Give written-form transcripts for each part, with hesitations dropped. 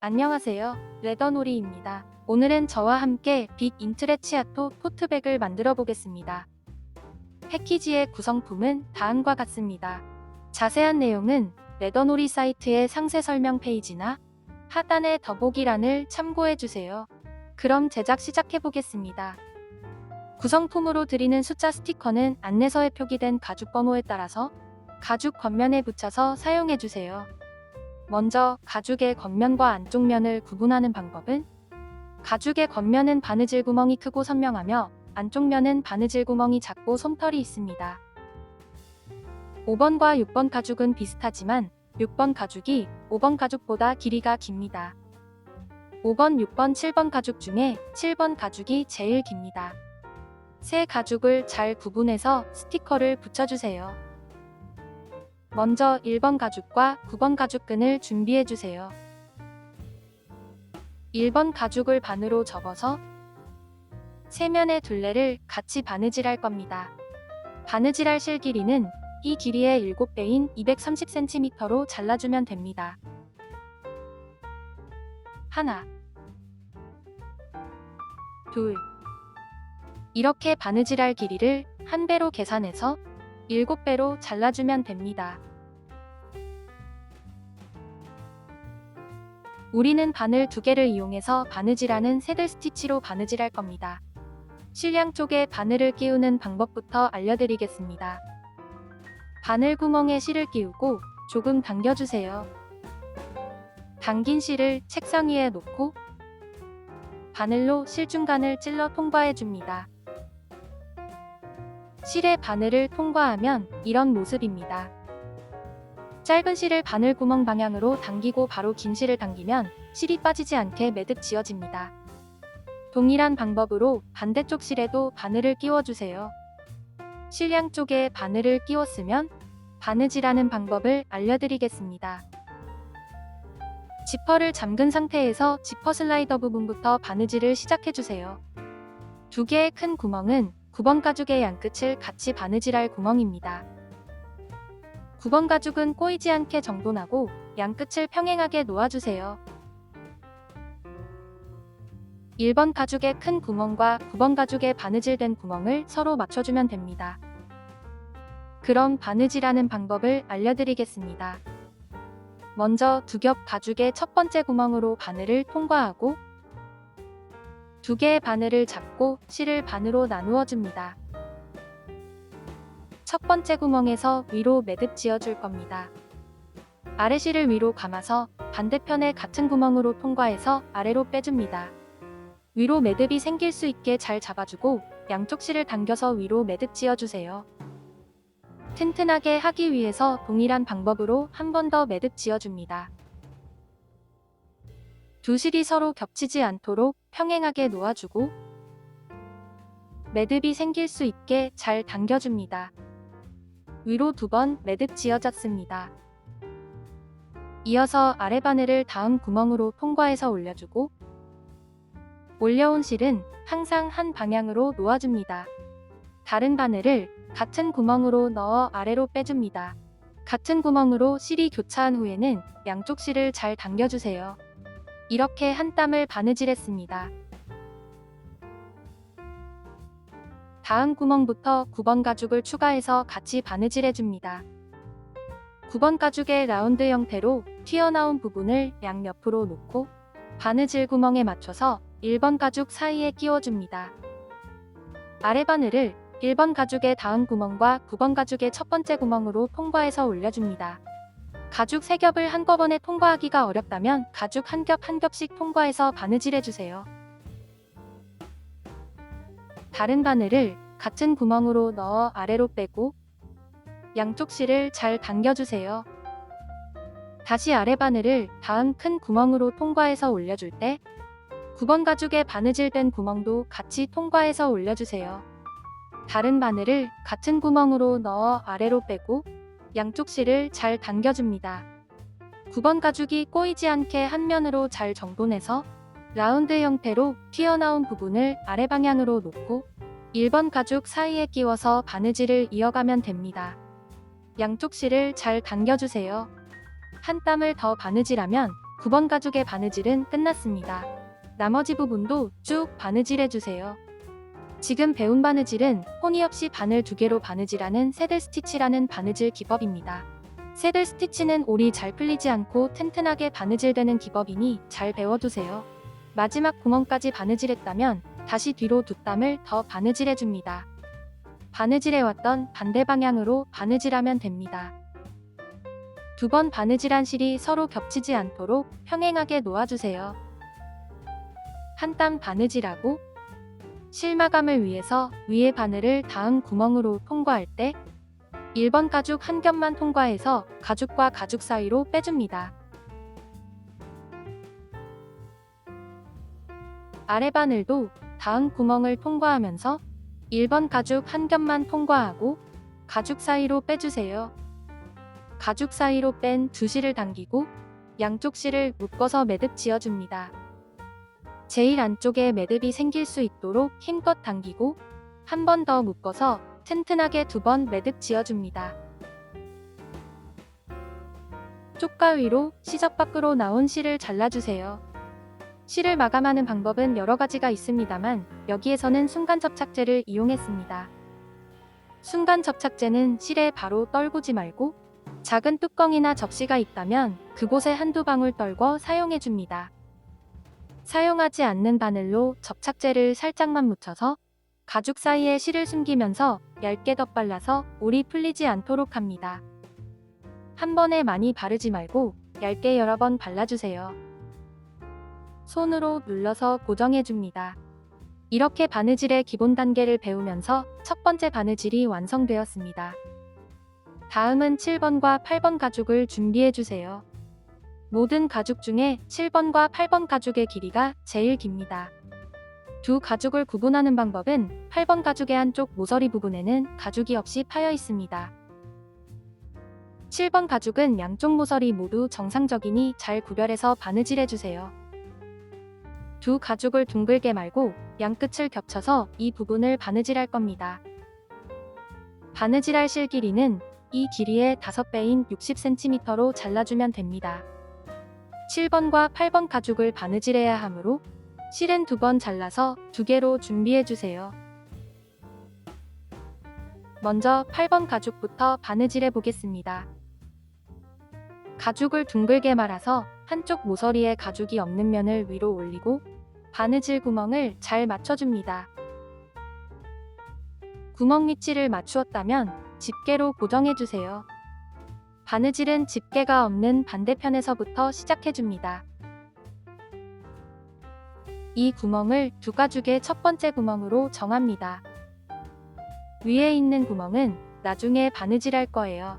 안녕하세요. 레더놀이입니다. 오늘은 저와 함께 빅 인트레치아토 토트백을 만들어 보겠습니다. 패키지의 구성품은 다음과 같습니다. 자세한 내용은 레더놀이 사이트의 상세 설명 페이지나 하단의 더보기란을 참고해 주세요. 그럼 제작 시작해 보겠습니다. 구성품으로 드리는 숫자 스티커는 안내서에 표기된 가죽 번호에 따라서 가죽 겉면에 붙여서 사용해 주세요. 먼저 가죽의 겉면과 안쪽 면을 구분하는 방법은 가죽의 겉면은 바느질 구멍이 크고 선명하며 안쪽 면은 바느질 구멍이 작고 솜털이 있습니다. 5번과 6번 가죽은 비슷하지만 6번 가죽이 5번 가죽보다 길이가 깁니다. 5번, 6번, 7번 가죽 중에 7번 가죽이 제일 깁니다. 세 가죽을 잘 구분해서 스티커를 붙여주세요. 먼저 1번 가죽과 9번 가죽끈을 준비해주세요. 1번 가죽을 반으로 접어서 세면의 둘레를 같이 바느질할 겁니다. 바느질할 실 길이는 이 길이의 7배인 230cm로 잘라주면 됩니다. 하나, 둘. 이렇게 바느질할 길이를 1배로 계산해서 7배로 잘라주면 됩니다. 우리는 바늘 2개를 이용해서 바느질하는 새들 스티치로 바느질할 겁니다. 실 양쪽에 바늘을 끼우는 방법부터 알려드리겠습니다. 바늘 구멍에 실을 끼우고 조금 당겨주세요. 당긴 실을 책상 위에 놓고 바늘로 실 중간을 찔러 통과해줍니다. 실의 바늘을 통과하면 이런 모습입니다. 짧은 실을 바늘 구멍 방향으로 당기고 바로 긴 실을 당기면 실이 빠지지 않게 매듭 지어집니다. 동일한 방법으로 반대쪽 실에도 바늘을 끼워주세요. 실 양쪽에 바늘을 끼웠으면 바느질하는 방법을 알려드리겠습니다. 지퍼를 잠근 상태에서 지퍼 슬라이더 부분부터 바느질을 시작해주세요. 2개의 큰 구멍은 9번 가죽의 양끝을 같이 바느질할 구멍입니다. 9번 가죽은 꼬이지 않게 정돈하고 양끝을 평행하게 놓아주세요. 1번 가죽의 큰 구멍과 9번 가죽의 바느질된 구멍을 서로 맞춰주면 됩니다. 그럼 바느질하는 방법을 알려드리겠습니다. 먼저 2겹 가죽의 첫 번째 구멍으로 바늘을 통과하고 2개의 바늘을 잡고 실을 반으로 나누어 줍니다. 첫 번째 구멍에서 위로 매듭 지어줄 겁니다. 아래 실을 위로 감아서 반대편의 같은 구멍으로 통과해서 아래로 빼줍니다. 위로 매듭이 생길 수 있게 잘 잡아주고 양쪽 실을 당겨서 위로 매듭 지어주세요. 튼튼하게 하기 위해서 동일한 방법으로 한 번 더 매듭 지어줍니다. 두 실이 서로 겹치지 않도록 평행하게 놓아주고 매듭이 생길 수 있게 잘 당겨줍니다. 위로 2번 매듭 지어졌습니다. 이어서 아래 바늘을 다음 구멍으로 통과해서 올려주고 올려온 실은 항상 한 방향으로 놓아줍니다. 다른 바늘을 같은 구멍으로 넣어 아래로 빼줍니다. 같은 구멍으로 실이 교차한 후에는 양쪽 실을 잘 당겨주세요. 이렇게 한 땀을 바느질했습니다. 다음 구멍부터 9번 가죽을 추가해서 같이 바느질해줍니다. 9번 가죽의 라운드 형태로 튀어나온 부분을 양옆으로 놓고 바느질 구멍에 맞춰서 1번 가죽 사이에 끼워줍니다. 아래 바늘을 1번 가죽의 다음 구멍과 9번 가죽의 첫 번째 구멍으로 통과해서 올려줍니다. 가죽 3겹을 한꺼번에 통과하기가 어렵다면 가죽 한 겹 한 겹씩 통과해서 바느질해주세요. 다른 바늘을 같은 구멍으로 넣어 아래로 빼고 양쪽 실을 잘 당겨주세요. 다시 아래 바늘을 다음 큰 구멍으로 통과해서 올려줄 때 9번 가죽의 바느질된 구멍도 같이 통과해서 올려주세요. 다른 바늘을 같은 구멍으로 넣어 아래로 빼고 양쪽 실을 잘 당겨줍니다. 9번 가죽이 꼬이지 않게 한 면으로 잘 정돈해서 라운드 형태로 튀어나온 부분을 아래 방향으로 놓고 1번 가죽 사이에 끼워서 바느질을 이어가면 됩니다. 양쪽 실을 잘 당겨주세요. 한 땀을 더 바느질하면 9번 가죽의 바느질은 끝났습니다. 나머지 부분도 쭉 바느질해주세요. 지금 배운 바느질은 호니 없이 바늘 2개로 바느질하는 새들 스티치라는 바느질 기법입니다. 새들 스티치는 올이 잘 풀리지 않고 튼튼하게 바느질되는 기법이니 잘 배워두세요. 마지막 구멍까지 바느질했다면 다시 뒤로 2땀을 더 바느질해줍니다. 바느질해왔던 반대 방향으로 바느질하면 됩니다. 2번 바느질한 실이 서로 겹치지 않도록 평행하게 놓아주세요. 한 땀 바느질하고 실마감을 위해서 위에 바늘을 닿은 구멍으로 통과할 때 1번 가죽 한 겹만 통과해서 가죽과 가죽 사이로 빼줍니다. 아래 바늘도 닿은 구멍을 통과하면서 1번 가죽 한 겹만 통과하고 가죽 사이로 빼주세요. 가죽 사이로 뺀 두 실을 당기고 양쪽 실을 묶어서 매듭 지어줍니다. 제일 안쪽에 매듭이 생길 수 있도록 힘껏 당기고 한 번 더 묶어서 튼튼하게 2번 매듭 지어줍니다. 쪽가위로 시접 밖으로 나온 실을 잘라주세요. 실을 마감하는 방법은 여러 가지가 있습니다만 여기에서는 순간 접착제를 이용했습니다. 순간 접착제는 실에 바로 떨구지 말고 작은 뚜껑이나 접시가 있다면 그곳에 한두 방울 떨궈 사용해줍니다. 사용하지 않는 바늘로 접착제를 살짝만 묻혀서 가죽 사이에 실을 숨기면서 얇게 덧발라서 올이 풀리지 않도록 합니다. 한 번에 많이 바르지 말고 얇게 여러 번 발라주세요. 손으로 눌러서 고정해줍니다. 이렇게 바느질의 기본 단계를 배우면서 첫 번째 바느질이 완성되었습니다. 다음은 7번과 8번 가죽을 준비해주세요. 모든 가죽 중에 7번과 8번 가죽의 길이가 제일 깁니다. 두 가죽을 구분하는 방법은 8번 가죽의 한쪽 모서리 부분에는 가죽이 없이 파여 있습니다. 7번 가죽은 양쪽 모서리 모두 정상적이니 잘 구별해서 바느질해주세요. 두 가죽을 둥글게 말고 양끝을 겹쳐서 이 부분을 바느질할 겁니다. 바느질할 실 길이는 이 길이의 5배인 60cm로 잘라주면 됩니다. 7번과 8번 가죽을 바느질해야 하므로 실은 2번 잘라서 2개로 준비해주세요. 먼저 8번 가죽부터 바느질해 보겠습니다. 가죽을 둥글게 말아서 한쪽 모서리에 가죽이 없는 면을 위로 올리고 바느질 구멍을 잘 맞춰줍니다. 구멍 위치를 맞추었다면 집게로 고정해주세요. 바느질은 집게가 없는 반대편에서부터 시작해줍니다. 이 구멍을 두 가죽의 첫 번째 구멍으로 정합니다. 위에 있는 구멍은 나중에 바느질할 거예요.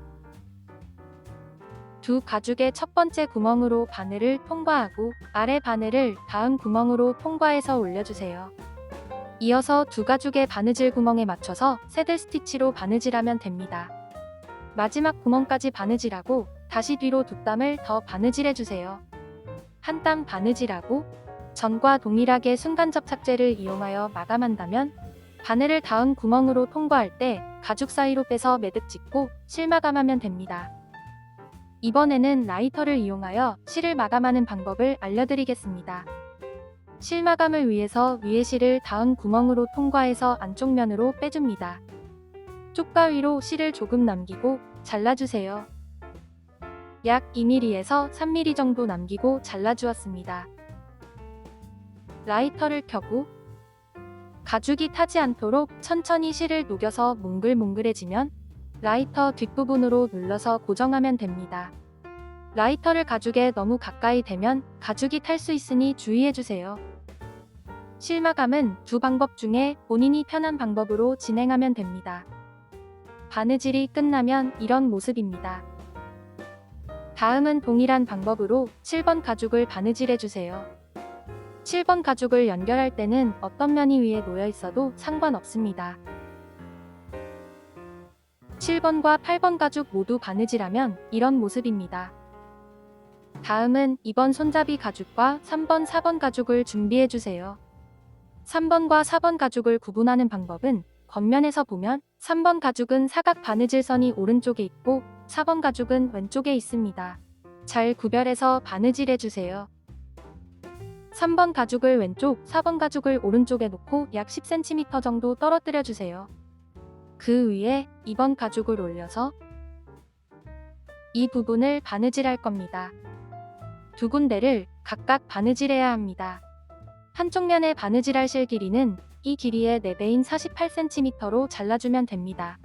두 가죽의 첫 번째 구멍으로 바늘을 통과하고 아래 바늘을 다음 구멍으로 통과해서 올려주세요. 이어서 두 가죽의 바느질 구멍에 맞춰서 새들 스티치로 바느질하면 됩니다. 마지막 구멍까지 바느질하고 다시 뒤로 2땀을 더 바느질해주세요. 한 땀 바느질하고 전과 동일하게 순간 접착제를 이용하여 마감한다면 바늘을 닿은 구멍으로 통과할 때 가죽 사이로 빼서 매듭 짓고 실 마감하면 됩니다. 이번에는 라이터를 이용하여 실을 마감하는 방법을 알려드리겠습니다. 실 마감을 위해서 위에 실을 닿은 구멍으로 통과해서 안쪽 면으로 빼줍니다. 쪽가위로 실을 조금 남기고 잘라주세요. 약 2mm에서 3mm 정도 남기고 잘라주었습니다. 라이터를 켜고 가죽이 타지 않도록 천천히 실을 녹여서 몽글몽글해지면 라이터 뒷부분으로 눌러서 고정하면 됩니다. 라이터를 가죽에 너무 가까이 대면 가죽이 탈 수 있으니 주의해주세요. 실마감은 두 방법 중에 본인이 편한 방법으로 진행하면 됩니다. 바느질이 끝나면 이런 모습입니다. 다음은 동일한 방법으로 7번 가죽을 바느질해주세요. 7번 가죽을 연결할 때는 어떤 면이 위에 놓여 있어도 상관없습니다. 7번과 8번 가죽 모두 바느질하면 이런 모습입니다. 다음은 2번 손잡이 가죽과 3번, 4번 가죽을 준비해주세요. 3번과 4번 가죽을 구분하는 방법은 겉면에서 보면 3번 가죽은 사각 바느질선이 오른쪽에 있고 4번 가죽은 왼쪽에 있습니다. 잘 구별해서 바느질 해주세요. 3번 가죽을 왼쪽, 4번 가죽을 오른쪽에 놓고 약 10cm 정도 떨어뜨려 주세요. 그 위에 2번 가죽을 올려서 이 부분을 바느질할 겁니다. 두 군데를 각각 바느질해야 합니다. 한쪽 면에 바느질할 실 길이는 이 길이의 4배인 48cm로 잘라주면 됩니다.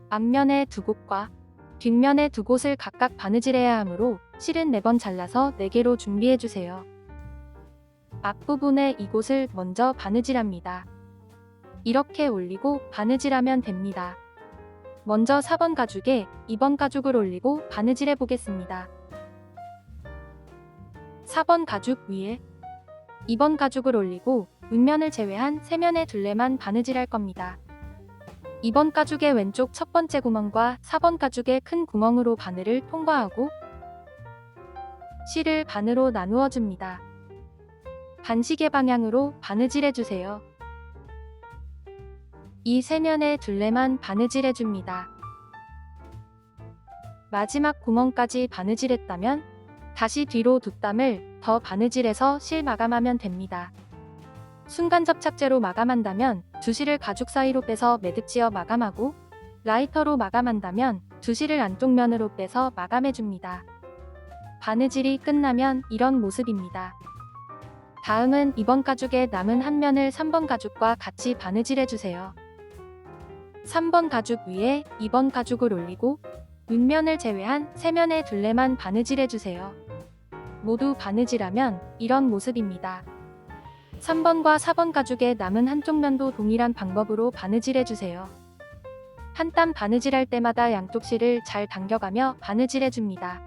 앞면의 두 곳과 뒷면의 두 곳을 각각 바느질해야 하므로 실은 4번 잘라서 4개로 준비해주세요. 앞부분의 이곳을 먼저 바느질합니다. 이렇게 올리고 바느질하면 됩니다. 먼저 4번 가죽에 2번 가죽을 올리고 바느질해 보겠습니다. 4번 가죽 위에 2번 가죽을 올리고 윗면을 제외한 3면의 둘레만 바느질할 겁니다. 2번 가죽의 왼쪽 첫 번째 구멍과 4번 가죽의 큰 구멍으로 바늘을 통과하고 실을 반으로 나누어 줍니다. 반시계 방향으로 바느질해 주세요. 이 3면의 둘레만 바느질해 줍니다. 마지막 구멍까지 바느질했다면 다시 뒤로 2땀을 더 바느질해서 실 마감하면 됩니다. 순간 접착제로 마감한다면 두 실을 가죽 사이로 빼서 매듭지어 마감하고 라이터로 마감한다면 두 실을 안쪽 면으로 빼서 마감해줍니다. 바느질이 끝나면 이런 모습입니다. 다음은 2번 가죽의 남은 한 면을 3번 가죽과 같이 바느질해주세요. 3번 가죽 위에 2번 가죽을 올리고 윗면을 제외한 3면의 둘레만 바느질해주세요. 모두 바느질하면 이런 모습입니다. 3번과 4번 가죽의 남은 한쪽 면도 동일한 방법으로 바느질해주세요. 한 땀 바느질할 때마다 양쪽 실을 잘 당겨가며 바느질해줍니다.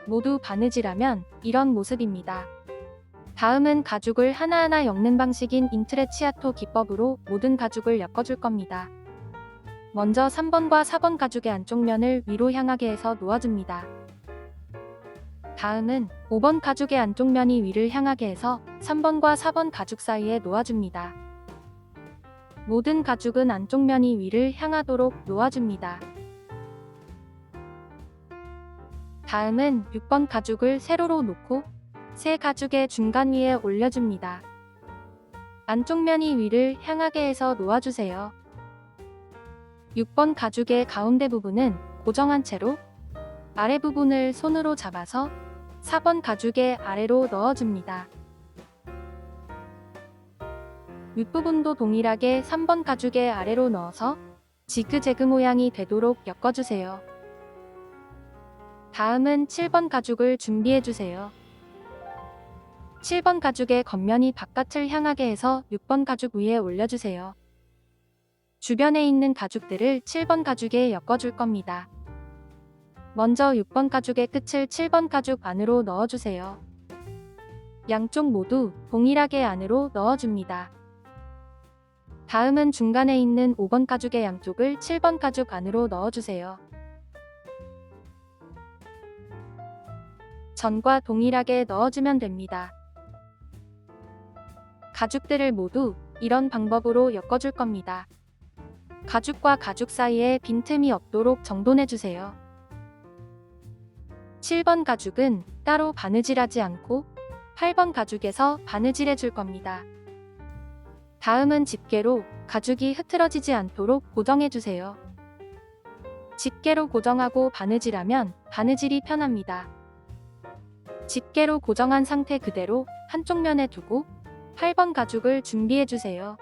모두 바느질하면 이런 모습입니다. 다음은 가죽을 하나하나 엮는 방식인 인트레치아토 기법으로 모든 가죽을 엮어줄 겁니다. 먼저 3번과 4번 가죽의 안쪽 면을 위로 향하게 해서 놓아줍니다. 다음은 5번 가죽의 안쪽 면이 위를 향하게 해서 3번과 4번 가죽 사이에 놓아줍니다. 모든 가죽은 안쪽 면이 위를 향하도록 놓아줍니다. 다음은 6번 가죽을 세로로 놓고 새 가죽의 중간 위에 올려줍니다. 안쪽 면이 위를 향하게 해서 놓아주세요. 6번 가죽의 가운데 부분은 고정한 채로 아래 부분을 손으로 잡아서 4번 가죽의 아래로 넣어줍니다. 윗부분도 동일하게 3번 가죽의 아래로 넣어서 지그재그 모양이 되도록 엮어주세요. 다음은 7번 가죽을 준비해주세요. 7번 가죽의 겉면이 바깥을 향하게 해서 6번 가죽 위에 올려주세요. 주변에 있는 가죽들을 7번 가죽에 엮어줄 겁니다. 먼저 6번 가죽의 끝을 7번 가죽 안으로 넣어주세요. 양쪽 모두 동일하게 안으로 넣어줍니다. 다음은 중간에 있는 5번 가죽의 양쪽을 7번 가죽 안으로 넣어주세요. 전과 동일하게 넣어주면 됩니다. 가죽들을 모두 이런 방법으로 엮어줄 겁니다. 가죽과 가죽 사이에 빈틈이 없도록 정돈해주세요. 7번 가죽은 따로 바느질하지 않고 8번 가죽에서 바느질해 줄 겁니다. 다음은 집게로 가죽이 흐트러지지 않도록 고정해 주세요. 집게로 고정하고 바느질하면 바느질이 편합니다. 집게로 고정한 상태 그대로 한쪽 면에 두고 8번 가죽을 준비해 주세요.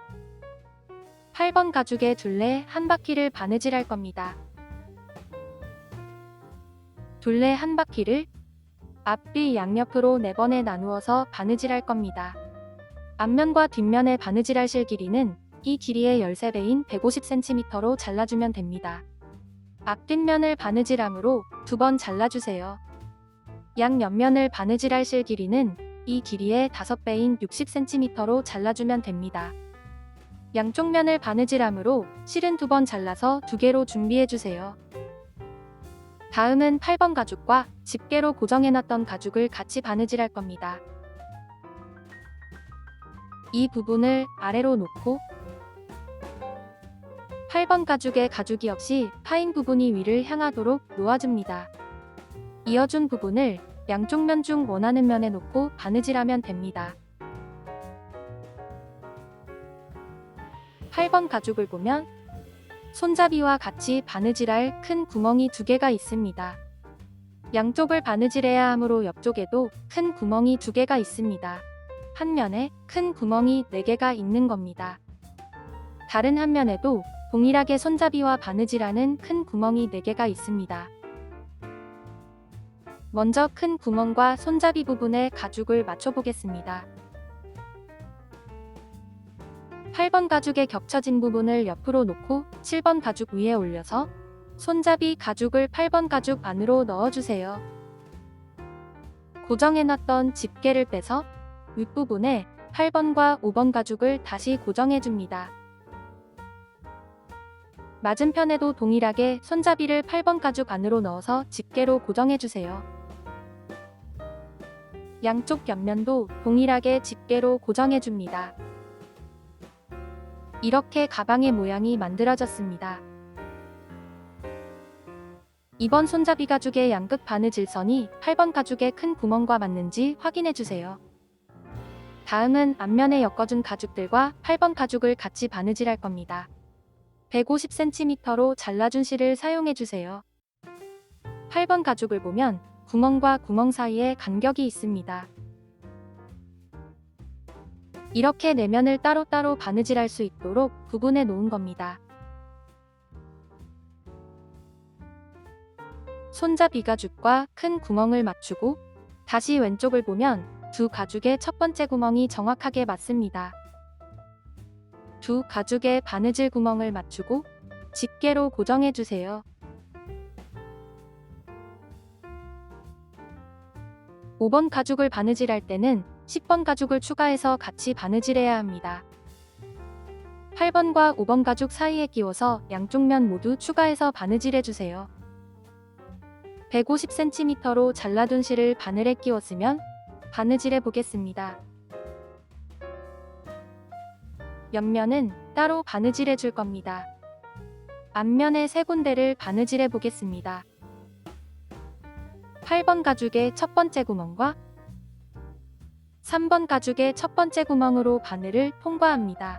8번 가죽의 둘레 한 바퀴를 바느질할 겁니다. 둘레 한 바퀴를 앞뒤 양옆으로 4번에 나누어서 바느질할 겁니다. 앞면과 뒷면에 바느질할 실 길이는 이 길이의 13배인 150cm로 잘라주면 됩니다. 앞뒷면을 바느질함으로 2번 잘라주세요. 양옆면을 바느질할 실 길이는 이 길이의 5배인 60cm로 잘라주면 됩니다. 양쪽 면을 바느질함으로 실은 2번 잘라서 2개로 준비해주세요. 다음은 8번 가죽과 집게로 고정해놨던 가죽을 같이 바느질할 겁니다. 이 부분을 아래로 놓고 8번 가죽의 가죽이 없이 파인 부분이 위를 향하도록 놓아줍니다. 이어준 부분을 양쪽 면 중 원하는 면에 놓고 바느질하면 됩니다. 8번 가죽을 보면 손잡이와 같이 바느질할 큰 구멍이 2개가 있습니다. 양쪽을 바느질해야 하므로 옆쪽에도 큰 구멍이 2개가 있습니다. 한 면에 큰 구멍이 4개가 있는 겁니다. 다른 한 면에도 동일하게 손잡이와 바느질하는 큰 구멍이 4개가 있습니다. 먼저 큰 구멍과 손잡이 부분에 가죽을 맞춰 보겠습니다. 8번 가죽의 겹쳐진 부분을 옆으로 놓고 7번 가죽 위에 올려서 손잡이 가죽을 8번 가죽 안으로 넣어주세요. 고정해놨던 집게를 빼서 윗부분에 8번과 5번 가죽을 다시 고정해줍니다. 맞은편에도 동일하게 손잡이를 8번 가죽 안으로 넣어서 집게로 고정해주세요. 양쪽 옆면도 동일하게 집게로 고정해줍니다. 이렇게 가방의 모양이 만들어졌습니다. 이번 손잡이 가죽의 양극 바느질선이 8번 가죽의 큰 구멍과 맞는지 확인해주세요. 다음은 앞면에 엮어준 가죽들과 8번 가죽을 같이 바느질할 겁니다. 150cm로 잘라준 실을 사용해주세요. 8번 가죽을 보면 구멍과 구멍 사이에 간격이 있습니다. 이렇게 내면을 따로따로 바느질할 수 있도록 구분해 놓은 겁니다. 손잡이 가죽과 큰 구멍을 맞추고 다시 왼쪽을 보면 두 가죽의 첫 번째 구멍이 정확하게 맞습니다. 두 가죽의 바느질 구멍을 맞추고 집게로 고정해 주세요. 5번 가죽을 바느질할 때는 10번 가죽을 추가해서 같이 바느질해야 합니다. 8번과 5번 가죽 사이에 끼워서 양쪽 면 모두 추가해서 바느질해 주세요. 150cm로 잘라둔 실을 바늘에 끼웠으면 바느질해 보겠습니다. 옆면은 따로 바느질해 줄 겁니다. 앞면의 3군데를 바느질해 보겠습니다. 8번 가죽의 첫 번째 구멍과 3번 가죽의 첫 번째 구멍으로 바늘을 통과합니다.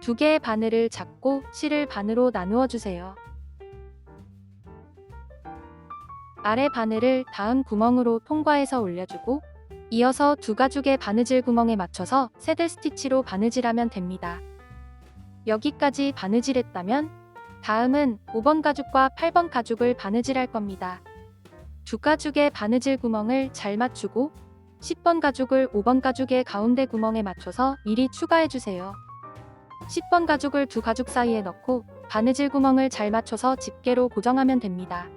2개의 바늘을 잡고 실을 반으로 나누어 주세요. 아래 바늘을 다음 구멍으로 통과해서 올려주고 이어서 두 가죽의 바느질 구멍에 맞춰서 새들 스티치로 바느질하면 됩니다. 여기까지 바느질했다면 다음은 5번 가죽과 8번 가죽을 바느질할 겁니다. 두 가죽의 바느질 구멍을 잘 맞추고 10번 가죽을 5번 가죽의 가운데 구멍에 맞춰서 미리 추가해주세요. 10번 가죽을 두 가죽 사이에 넣고 바느질 구멍을 잘 맞춰서 집게로 고정하면 됩니다.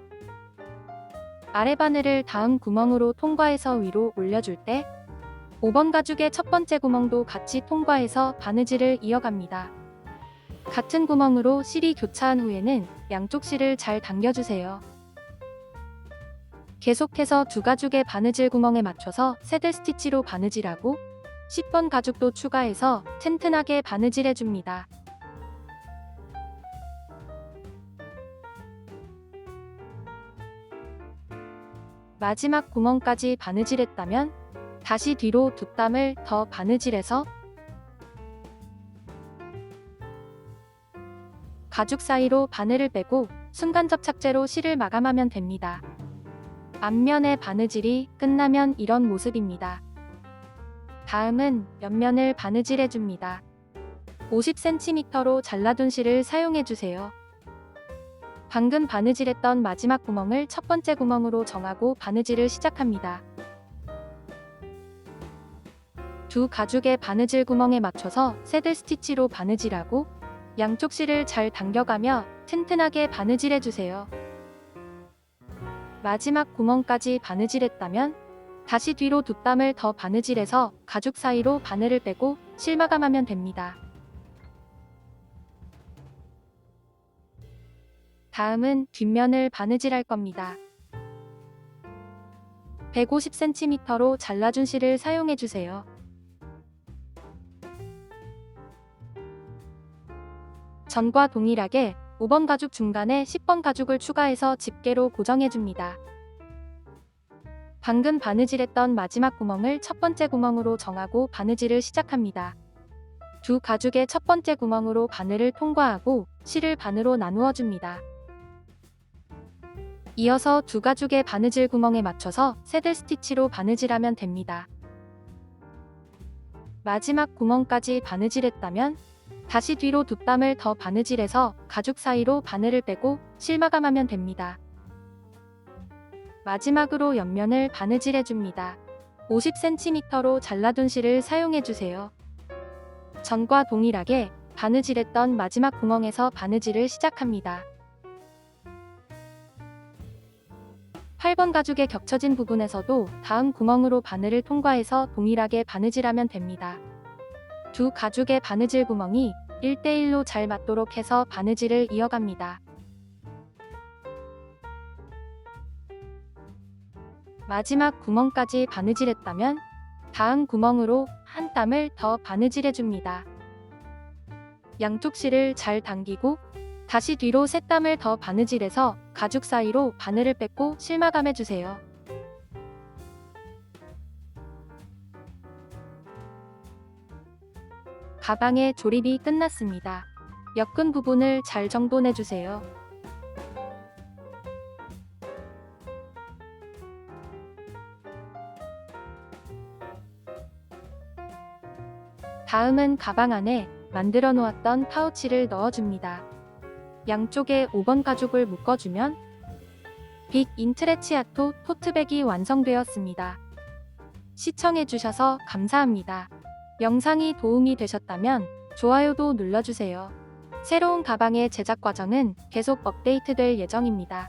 아래 바늘을 다음 구멍으로 통과해서 위로 올려줄 때 5번 가죽의 첫 번째 구멍도 같이 통과해서 바느질을 이어갑니다. 같은 구멍으로 실이 교차한 후에는 양쪽 실을 잘 당겨주세요. 계속해서 두 가죽의 바느질 구멍에 맞춰서 새들 스티치로 바느질하고 10번 가죽도 추가해서 튼튼하게 바느질해줍니다. 마지막 구멍까지 바느질했다면 다시 뒤로 두 땀을 더 바느질해서 가죽 사이로 바늘을 빼고 순간 접착제로 실을 마감하면 됩니다. 앞면의 바느질이 끝나면 이런 모습입니다. 다음은 옆면을 바느질해줍니다. 50cm로 잘라둔 실을 사용해주세요. 방금 바느질했던 마지막 구멍을 첫 번째 구멍으로 정하고 바느질을 시작합니다. 두 가죽의 바느질 구멍에 맞춰서 새들 스티치로 바느질하고 양쪽 실을 잘 당겨가며 튼튼하게 바느질해주세요. 마지막 구멍까지 바느질했다면 다시 뒤로 두 땀을 더 바느질해서 가죽 사이로 바늘을 빼고 실 마감하면 됩니다. 다음은 뒷면을 바느질할 겁니다. 150cm로 잘라준 실을 사용해주세요. 전과 동일하게 5번 가죽 중간에 10번 가죽을 추가해서 집게로 고정해줍니다. 방금 바느질했던 마지막 구멍을 첫 번째 구멍으로 정하고 바느질을 시작합니다. 두 가죽의 첫 번째 구멍으로 바늘을 통과하고 실을 반으로 나누어 줍니다. 이어서 두 가죽의 바느질 구멍에 맞춰서 새들 스티치로 바느질하면 됩니다. 마지막 구멍까지 바느질했다면 다시 뒤로 두 땀을 더 바느질해서 가죽 사이로 바늘을 빼고 실 마감하면 됩니다. 마지막으로 옆면을 바느질해줍니다. 50cm로 잘라둔 실을 사용해주세요. 전과 동일하게 바느질했던 마지막 구멍에서 바느질을 시작합니다. 8번 가죽의 겹쳐진 부분에서도 다음 구멍으로 바늘을 통과해서 동일하게 바느질하면 됩니다. 두 가죽의 바느질 구멍이 1대1로 잘 맞도록 해서 바느질을 이어갑니다. 마지막 구멍까지 바느질했다면 다음 구멍으로 한 땀을 더 바느질해줍니다. 양쪽 실을 잘 당기고 다시 뒤로 세 땀을 더 바느질해서 가죽 사이로 바늘을 뺏고 실 마감해주세요. 가방의 조립이 끝났습니다. 엮은 부분을 잘 정돈해주세요. 다음은 가방 안에 만들어 놓았던 파우치를 넣어줍니다. 양쪽에 5번 가죽을 묶어주면 빅 인트레치아토 토트백이 완성되었습니다. 시청해주셔서 감사합니다. 영상이 도움이 되셨다면 좋아요도 눌러주세요. 새로운 가방의 제작 과정은 계속 업데이트될 예정입니다.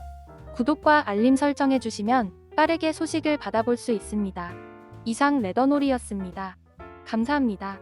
구독과 알림 설정해주시면 빠르게 소식을 받아볼 수 있습니다. 이상 레더놀이였습니다. 감사합니다.